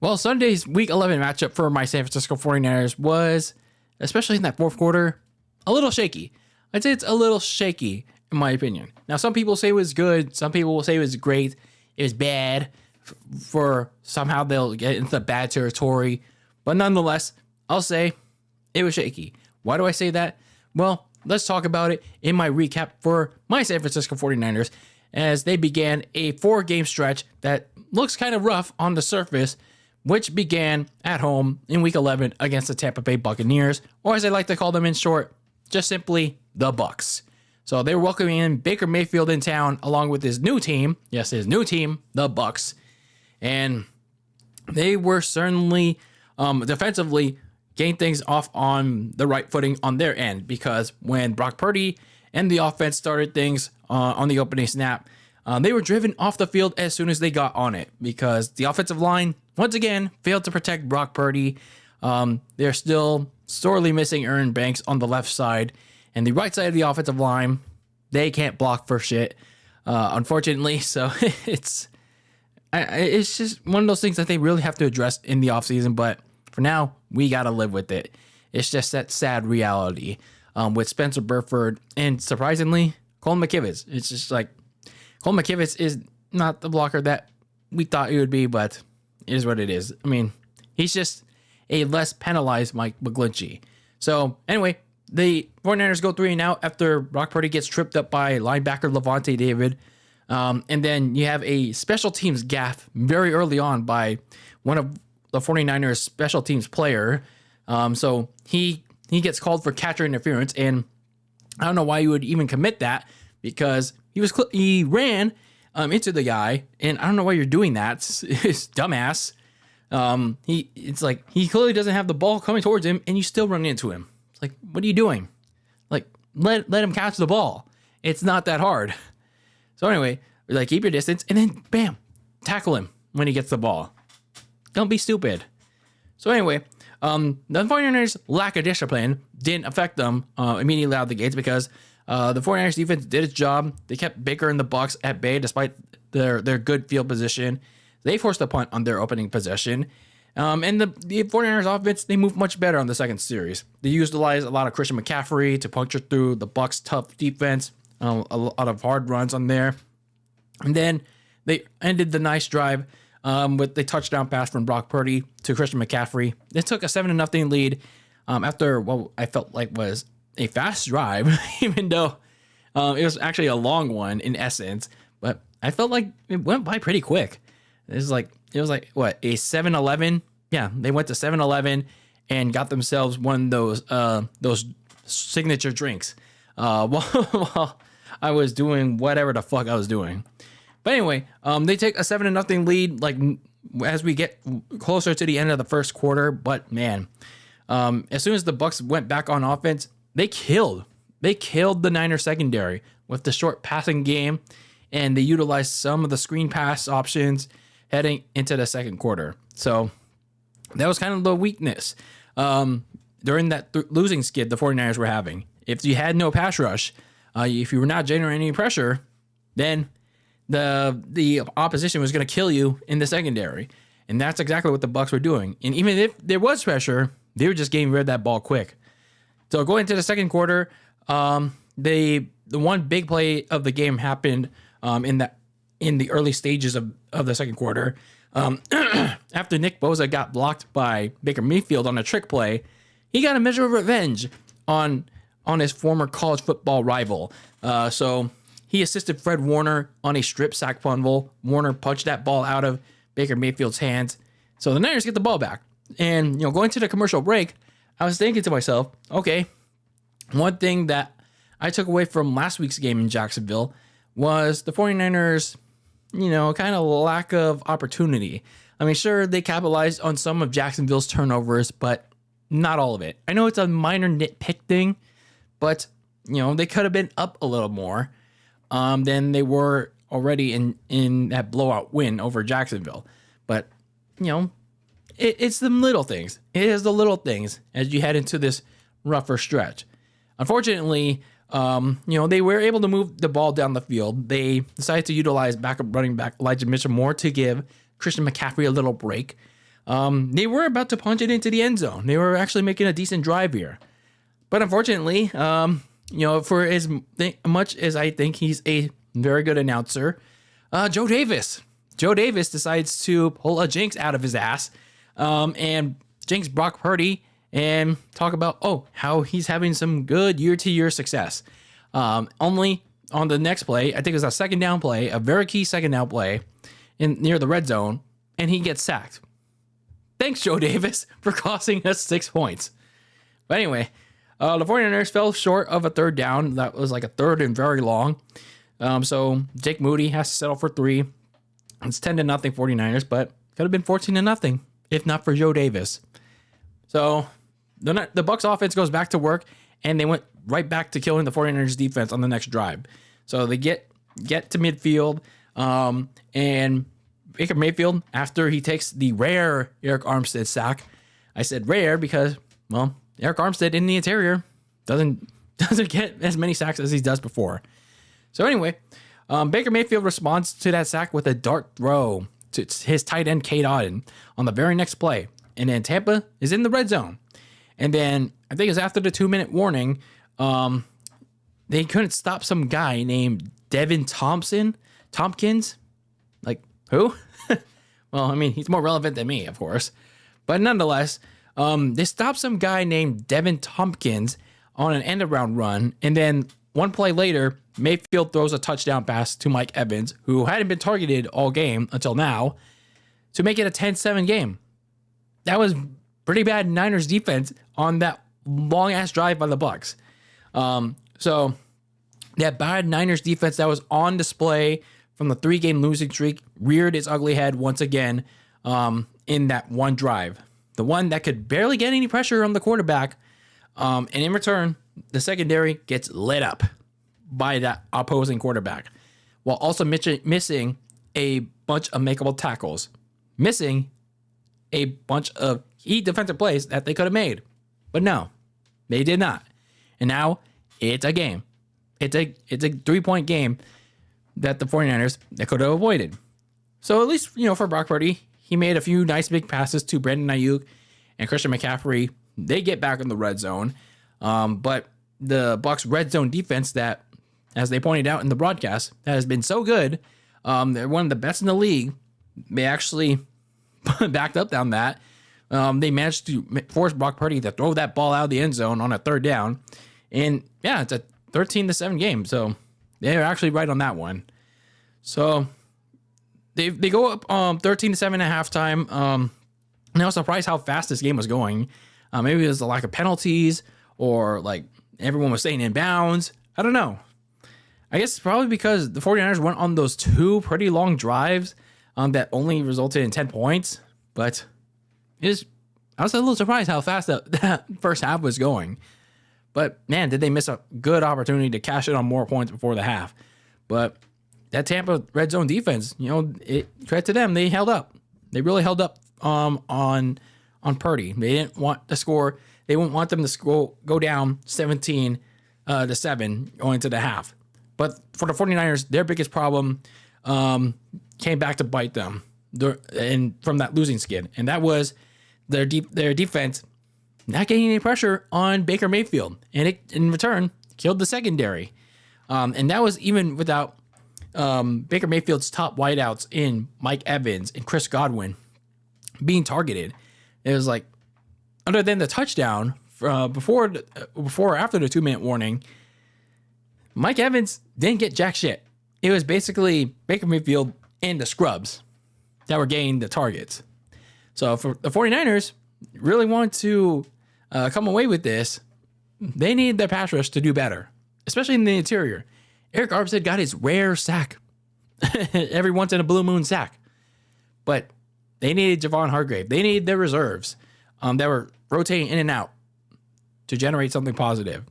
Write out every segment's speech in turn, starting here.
Well, Sunday's Week 11 matchup for my San Francisco 49ers was, especially in that fourth quarter, a little shaky. I'd say it's a little shaky, in my opinion. Now, some people say it was good. Some people will say it was great. It was bad. For somehow they'll get into the bad territory. But nonetheless, I'll say it was shaky. Why do I say that? Well, let's talk about it in my recap for my San Francisco 49ers as they began a 4-game stretch that looks kind of rough on the surface, which began at home in Week 11 against the Tampa Bay Buccaneers, or as I like to call them in short, just simply the Bucs. So they were welcoming in Baker Mayfield in town along with his new team, yes, his new team, the Bucs, and they were certainly defensively gained things off on the right footing on their end, because when Brock Purdy and the offense started things on the opening snap, they were driven off the field as soon as they got on it, because the offensive line once again failed to protect Brock Purdy. They're still sorely missing Aaron Banks on the left side, and the right side of the offensive line, they can't block for shit, unfortunately. So it's just one of those things that they really have to address in the offseason, but for now, we got to live with it. It's just that sad reality with Spencer Burford and, surprisingly, Cole McKivitz. It's just like Cole McKivitz is not the blocker that we thought he would be, but it is what it is. I mean, he's just a less penalized Mike McGlinchey. So, anyway, the 49ers go 3-and-out after Brock Purdy gets tripped up by linebacker Levante David. And then you have a special teams gaffe very early on by one of the 49ers special teams player. So he gets called for catcher interference, and I don't know why you would even commit that, because he ran into the guy, and I don't know why you're doing that. It's dumbass. It's like he clearly doesn't have the ball coming towards him, and you still run into him. It's like, what are you doing? Like, let him catch the ball. It's not that hard. So anyway, like, keep your distance, and then bam, tackle him when he gets the ball. Don't be stupid. So anyway, the 49ers' lack of discipline didn't affect them immediately out of the gates, because the 49ers defense did its job. They kept Baker and the Bucs at bay despite their good field position. They forced a punt on their opening possession. And the 49ers offense, they moved much better on the second series. They utilized a lot of Christian McCaffrey to puncture through the Bucs' tough defense, a lot of hard runs on there. And then they ended the nice drive with the touchdown pass from Brock Purdy to Christian McCaffrey. They took a 7-0 lead after what I felt like was a fast drive, even though it was actually a long one in essence. But I felt like it went by pretty quick. It was like what, a 7-11? Yeah, they went to 7-11 and got themselves one of those signature drinks while I was doing whatever the fuck I was doing. But anyway, they take a 7-0 lead like as we get closer to the end of the first quarter. But man, as soon as the Bucs went back on offense, they killed the Niners secondary with the short passing game, and they utilized some of the screen pass options heading into the second quarter. So that was kind of the weakness during that losing skid the 49ers were having. If you had no pass rush, if you were not generating any pressure, then the opposition was going to kill you in the secondary. And that's exactly what the Bucs were doing. And even if there was pressure, they were just getting rid of that ball quick. So going into the second quarter, the one big play of the game happened in the early stages of the second quarter. After Nick Bosa got blocked by Baker Mayfield on a trick play, he got a measure of revenge on his former college football rival. So he assisted Fred Warner on a strip sack fumble. Warner punched that ball out of Baker Mayfield's hands. So the Niners get the ball back. And, going to the commercial break, I was thinking to myself, okay, one thing that I took away from last week's game in Jacksonville was the 49ers, kind of lack of opportunity. I mean, sure, they capitalized on some of Jacksonville's turnovers, but not all of it. I know it's a minor nitpick thing, but, they could have been up a little more than they were already in that blowout win over Jacksonville. But, it's the little things. It is the little things as you head into this rougher stretch. Unfortunately, they were able to move the ball down the field. They decided to utilize backup running back Elijah Mitchell more to give Christian McCaffrey a little break. They were about to punch it into the end zone. They were actually making a decent drive here. But unfortunately, for as much as I think he's a very good announcer, Joe Davis decides to pull a jinx out of his ass and jinx Brock Purdy and talk about, how he's having some good year-to-year success. Only on the next play, I think it was a second down play, a very key second down play near the red zone, and he gets sacked. Thanks, Joe Davis, for costing us 6 points. But anyway, the 49ers fell short of a third down. That was like a third and very long. So Jake Moody has to settle for 3. It's 10-0 49ers, but could have been 14-0 if not for Joe Davis. So the Bucs offense goes back to work, and they went right back to killing the 49ers defense on the next drive. So they get to midfield, and Baker Mayfield, after he takes the rare Eric Armstead sack. I said rare because, Eric Armstead in the interior doesn't get as many sacks as he does before. So anyway, Baker Mayfield responds to that sack with a dart throw to his tight end, Cade Otton, on the very next play. And then Tampa is in the red zone. And then I think it was after the 2-minute warning, they couldn't stop some guy named Devin Tompkins. Like, who? Well, I mean, he's more relevant than me, of course. But nonetheless, they stopped some guy named Devin Tompkins on an end-around run. And then one play later, Mayfield throws a touchdown pass to Mike Evans, who hadn't been targeted all game until now, to make it a 10-7 game. That was pretty bad Niners defense on that long-ass drive by the Bucs. So that bad Niners defense that was on display from the 3-game losing streak reared its ugly head once again in that one drive. The one that could barely get any pressure on the quarterback. And in return, the secondary gets lit up by that opposing quarterback, while also missing a bunch of makeable tackles, missing a bunch of key defensive plays that they could have made. But no, they did not. And now it's a game. It's a 3-point game that the 49ers that could have avoided. So at least, for Brock Purdy, he made a few nice big passes to Brandon Ayuk and Christian McCaffrey. They get back in the red zone. But the Bucs red zone defense that, as they pointed out in the broadcast, that has been so good. They're one of the best in the league. They actually backed up on that. They managed to force Brock Purdy to throw that ball out of the end zone on a third down. And yeah, it's a 13-7 game. So they're actually right on that one. So they go up 13-7 at halftime. And I was surprised how fast this game was going. Maybe it was the lack of penalties, or like everyone was staying in bounds. I don't know. I guess probably because the 49ers went on those 2 pretty long drives that only resulted in 10 points. But I was a little surprised how fast that first half was going. But man, did they miss a good opportunity to cash in on more points before the half. But that Tampa red zone defense, credit to them, they held up. They really held up on Purdy. They didn't want to score. They wouldn't want them to go down 17-7 going into the half. But for the 49ers, their biggest problem came back to bite them and from that losing skid. And that was their defense not getting any pressure on Baker Mayfield. And it, in return, killed the secondary. And that was even without Baker Mayfield's top wideouts in Mike Evans and Chris Godwin being targeted. It was like, other than the touchdown before or after the 2-minute warning, Mike Evans didn't get jack shit. It was basically Baker Mayfield and the scrubs that were getting the targets. So for the 49ers really want to come away with this, they need their pass rush to do better, especially in the interior. Eric Armstead got his rare sack. Every once in a blue moon sack. But they needed Javon Hargrave. They needed their reserves that were rotating in and out to generate something positive.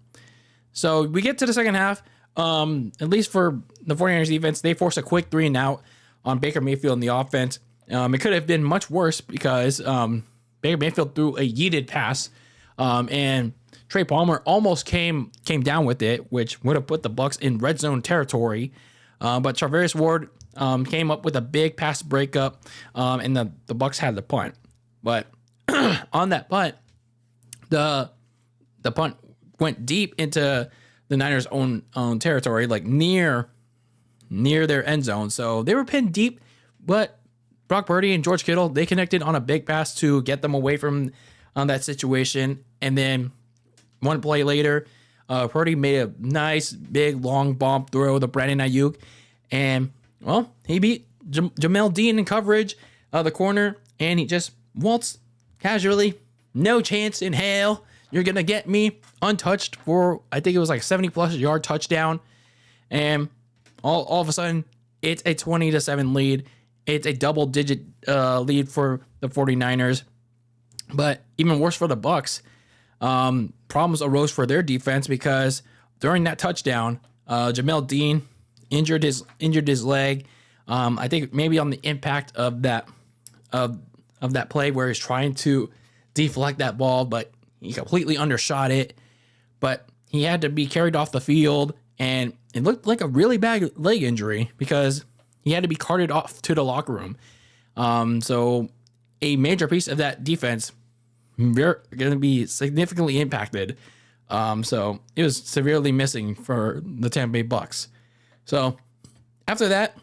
So we get to the second half. At least for the 49ers defense, they force a quick 3-and-out on Baker Mayfield in the offense. It could have been much worse because Baker Mayfield threw a yeeted pass, and Trey Palmer almost came down with it, which would have put the Bucs in red zone territory. But Charvarius Ward came up with a big pass breakup, and the Bucs had the punt. But on that punt, the punt went deep into the Niners' own territory, like near their end zone. So they were pinned deep, but Brock Purdy and George Kittle, they connected on a big pass to get them away from that situation. And then one play later, Purdy made a nice, big, long bomb throw to Brandon Ayuk. And, well, he beat Jamel Dean in coverage, the corner, and he just waltzed casually. No chance in hell you're going to get me untouched for, I think it was like 70-plus yard touchdown. And all of a sudden, it's a 20-7 lead. It's a double-digit lead for the 49ers. But even worse for the Bucs. Problems arose for their defense because during that touchdown, Jamel Dean injured his leg. I think maybe on the impact of that play where he's trying to deflect that ball, but he completely undershot it. But he had to be carried off the field, and it looked like a really bad leg injury because he had to be carted off to the locker room. So a major piece of that defense going to be significantly impacted. So it was severely missing for the Tampa Bay Bucs. So after that,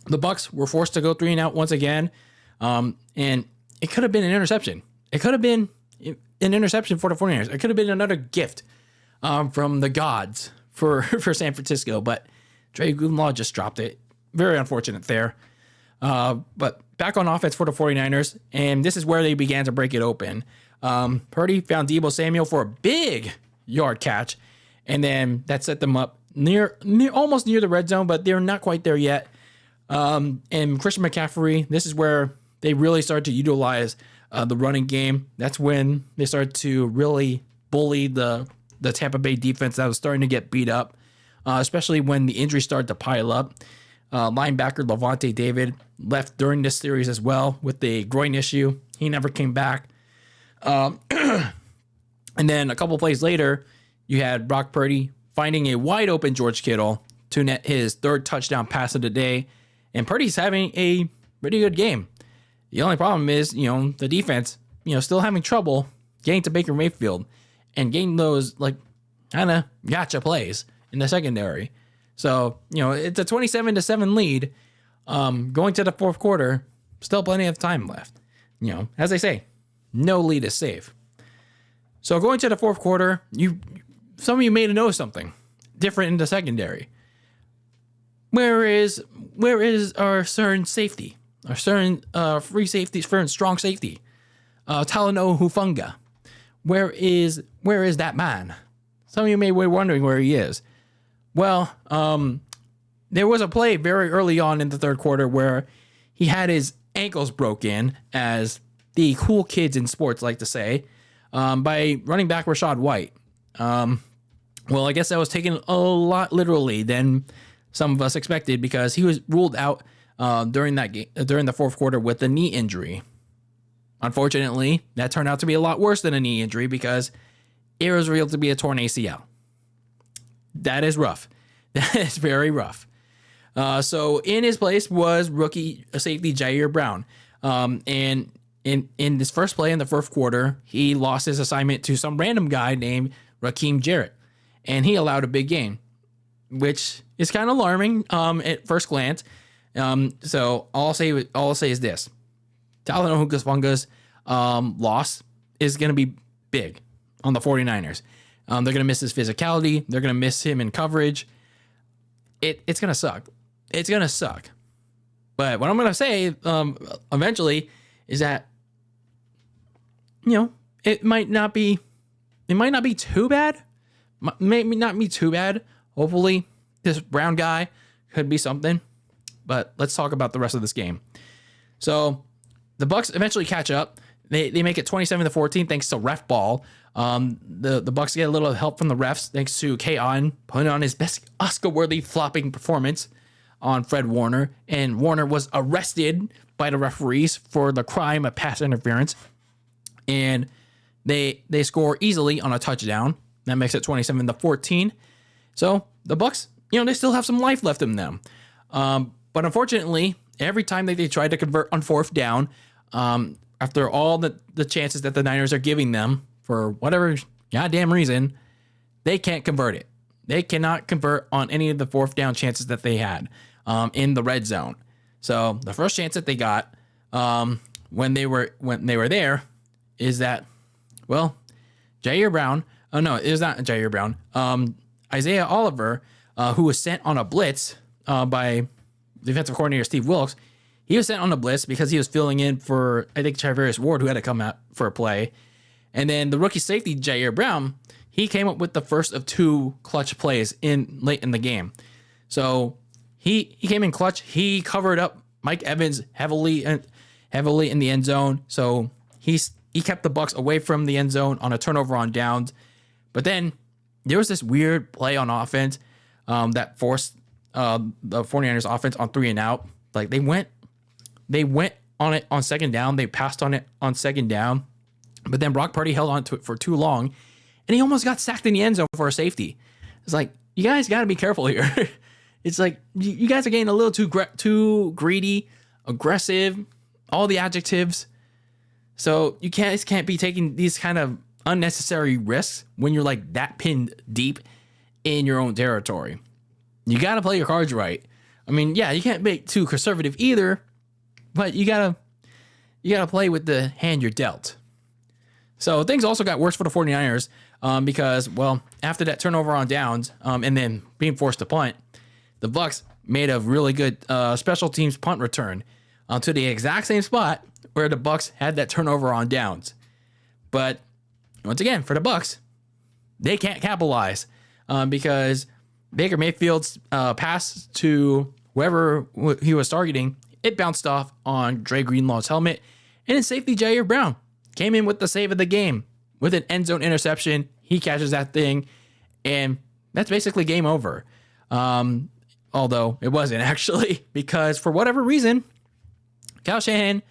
the Bucs were forced to go 3-and-out once again. And it could have been an interception. It could have been an interception for the 49ers. It could have been another gift from the gods for San Francisco, but Dre Greenlaw just dropped it. Very unfortunate there. But back on offense for the 49ers, and this is where they began to break it open. Purdy found Deebo Samuel for a big yard catch, and then that set them up almost near the red zone, but they're not quite there yet. And Christian McCaffrey, this is where they really started to utilize the running game. That's when they started to really bully the Tampa Bay defense that was starting to get beat up, especially when the injuries started to pile up. Linebacker Levante David left during this series as well with a groin issue. He never came back. And then a couple plays later, you had Brock Purdy finding a wide open George Kittle to net his third touchdown pass of the day. And Purdy's having a pretty good game. The only problem is, the defense, still having trouble getting to Baker Mayfield and getting those kind of gotcha plays in the secondary. So, it's a 27-7 lead. Going to the fourth quarter, still plenty of time left. As they say, no lead is safe. So going to the fourth quarter, some of you may know something different in the secondary. Where is our certain safety? Our certain free safety, certain strong safety? Talanoa Hufanga. Where is that man? Some of you may be wondering where he is. Well, there was a play very early on in the third quarter where he had his ankles broken, as the cool kids in sports like to say, by running back Rachaad White. Well, I guess that was taken a lot literally than some of us expected, because he was ruled out during that game, during the fourth quarter, with a knee injury. Unfortunately, that turned out to be a lot worse than a knee injury, because it was revealed to be a torn ACL. That is rough. That is very rough. So in his place was rookie safety Ji'ayir Brown. And in this first play in the first quarter, he lost his assignment to some random guy named Raheem Jarrett, and he allowed a big gain, which is kind of alarming at first glance. So all I'll say is this: Talanoa Hufunga's loss is going to be big on the 49ers. They're going to miss his physicality. They're going to miss him in coverage. It's going to suck. It's going to suck. But what I'm going to say eventually is that, it might not be too bad. Maybe not be too bad. Hopefully this Brown guy could be something. But let's talk about the rest of this game. So the Bucs eventually catch up. They make it 27-14 thanks to ref ball. The Bucs get a little help from the refs thanks to K-On putting on his best Oscar-worthy flopping performance on Fred Warner, and Warner was arrested by the referees for the crime of pass interference, and they score easily on a touchdown. That makes it 27-14. So the Bucs, they still have some life left in them. But unfortunately, every time that they tried to convert on fourth down, after all the chances that the Niners are giving them for whatever goddamn reason, they can't convert it. They cannot convert on any of the fourth down chances that they had in the red zone. So the first chance that they got when they were there is that, well, Ji'ayir Brown. Oh no, it was not Ji'ayir Brown. Isaiah Oliver, who was sent on a blitz by defensive coordinator Steve Wilks. He was sent on a blitz because he was filling in for, I think, Charvarius Ward, who had to come out for a play. And then the rookie safety, Ji'ayir Brown, he came up with the first of two clutch plays late in the game. So he came in clutch. He covered up Mike Evans heavily in the end zone. So he kept the Bucs away from the end zone on a turnover on downs. But then there was this weird play on offense that forced the 49ers offense on 3 and out. Like they went on it on second down. They passed on it on second down. But then Brock Purdy held on to it for too long. And he almost got sacked in the end zone for a safety. It's like, you guys got to be careful here. It's like, you guys are getting a little too greedy, aggressive, all the adjectives. So you can't be taking these kind of unnecessary risks when you're like that pinned deep in your own territory. You got to play your cards right. I mean, yeah, you can't be too conservative either, but you gotta play with the hand you're dealt. So things also got worse for the 49ers because, well, after that turnover on downs and then being forced to punt, the Bucs made a really good special teams punt return to the exact same spot where the Bucs had that turnover on downs. But once again, for the Bucs, they can't capitalize because Baker Mayfield's pass to whoever he was targeting, it bounced off on Dre Greenlaw's helmet, and then safety Ji'ayir Brown came in with the save of the game with an end zone interception. He catches that thing, and that's basically game over. Although it wasn't actually, because for whatever reason, Kyle Shanahan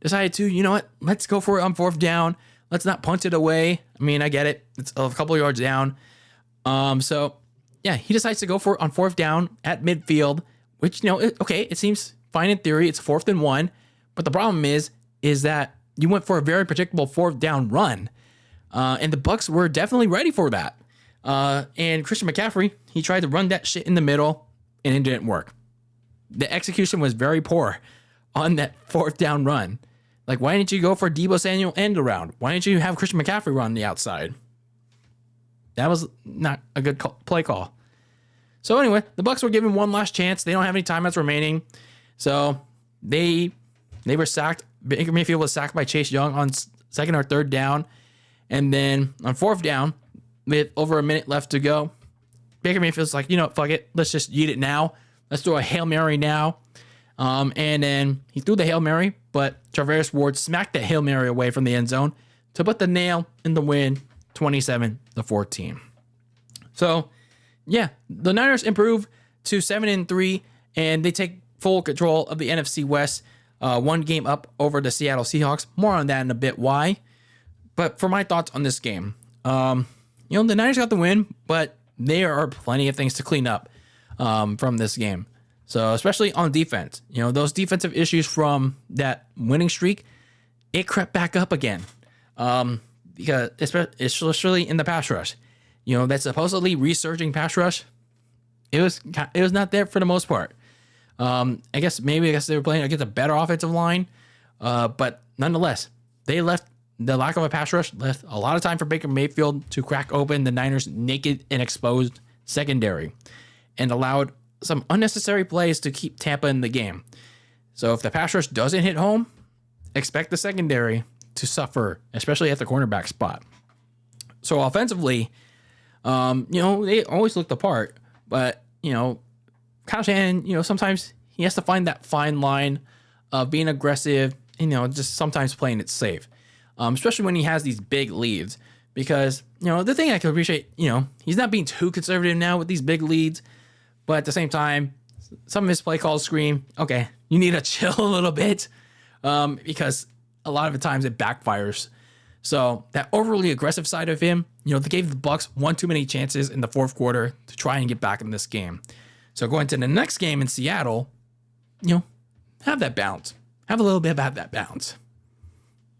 decided to, you know what, let's go for it on fourth down. Let's not punt it away. I mean, I get it. It's a couple yards down. So yeah, he decides to go for it on fourth down at midfield, which, it seems fine in theory. It's 4th and 1, but the problem is that you went for a very predictable fourth down run, and the Bucs were definitely ready for that. And Christian McCaffrey, he tried to run that shit in the middle, and it didn't work. The execution was very poor on that fourth down run. Like, why didn't you go for Deebo Samuel end around? Why didn't you have Christian McCaffrey run the outside? That was not a good play call. So anyway, the Bucs were given one last chance. They don't have any timeouts remaining. So they were sacked. Baker Mayfield was sacked by Chase Young on second or third down. And then on fourth down, with over a minute left to go, Baker Mayfield's like, fuck it. Let's just eat it now. Let's do a Hail Mary now. And then he threw the Hail Mary, but Charvarius Ward smacked that Hail Mary away from the end zone to put the nail in the win, 27-14. So, yeah, the Niners improve to 7-3, and they take full control of the NFC West, one game up over the Seattle Seahawks. More on that in a bit. Why? But for my thoughts on this game, the Niners got the win, but there are plenty of things to clean up from this game. So especially on defense, those defensive issues from that winning streak, it crept back up again. Because especially in the pass rush, that supposedly resurging pass rush, it was not there for the most part. I guess they were playing against a better offensive line, but nonetheless, the lack of a pass rush left a lot of time for Baker Mayfield to crack open the Niners' naked and exposed secondary, and allowed some unnecessary plays to keep Tampa in the game. So if the pass rush doesn't hit home, expect the secondary to suffer, especially at the cornerback spot. So offensively, they always look the part, but, Kyle Shanahan, sometimes he has to find that fine line of being aggressive, just sometimes playing it safe, especially when he has these big leads. Because, the thing I can appreciate, he's not being too conservative now with these big leads, but at the same time, some of his play calls scream, okay, you need to chill a little bit, because a lot of the times it backfires. So that overly aggressive side of him, they gave the Bucs one too many chances in the fourth quarter to try and get back in this game. So going to the next game in Seattle, have that bounce. Have a little bit about that bounce.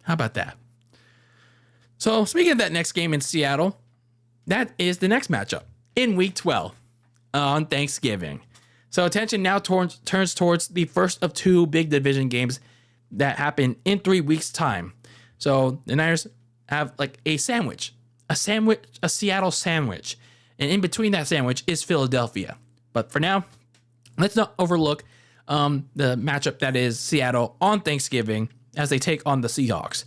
How about that? So speaking of that next game in Seattle, that is the next matchup in week 12 on Thanksgiving. So attention now turns towards the first of two big division games that happen in 3 weeks' time. So the Niners have like a Seattle sandwich. And in between that sandwich is Philadelphia. But for now, let's not overlook the matchup that is Seattle on Thanksgiving as they take on the Seahawks.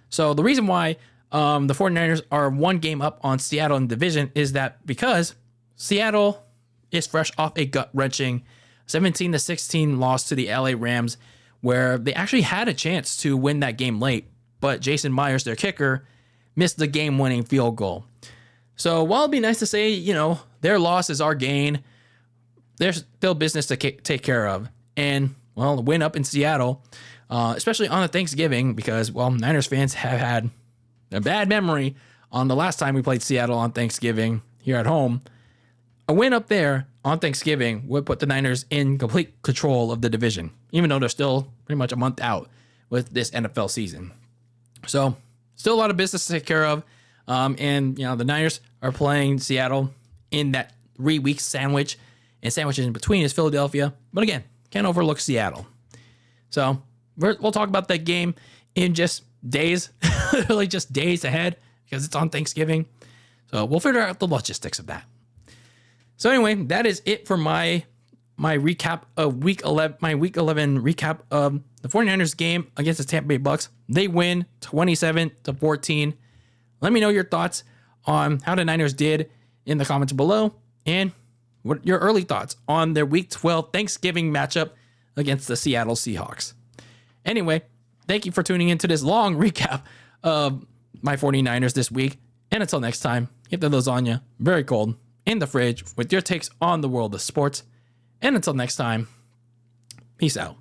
So the reason why the 49ers are one game up on Seattle in the division is that because Seattle is fresh off a gut-wrenching 17-16 loss to the LA Rams, where they actually had a chance to win that game late, but Jason Myers, their kicker, missed the game-winning field goal. So while it'd be nice to say, you know, their loss is our gain, there's still business to take care of. And, well, a win up in Seattle, especially on a Thanksgiving, because, well, Niners fans have had a bad memory on the last time we played Seattle on Thanksgiving here at home. A win up there on Thanksgiving would put the Niners in complete control of the division, even though they're still pretty much a month out with this NFL season. So, still a lot of business to take care of. And, you know, the Niners are playing Seattle in that 3 week sandwich, and sandwiches in between is Philadelphia. But again, can't overlook Seattle. So, we'll talk about that game in just days, literally just days ahead, because it's on Thanksgiving. So, we'll figure out the logistics of that. So anyway, that is it for my recap of week 11, my week 11 recap of the 49ers game against the Tampa Bay Bucks. They win 27-14. Let me know your thoughts on how the Niners did in the comments below, and what your early thoughts on their week 12 Thanksgiving matchup against the Seattle Seahawks. Anyway, thank you for tuning into this long recap of my 49ers this week. And until next time, keep the lasagna very cold in the fridge with your takes on the world of sports. And until next time, peace out.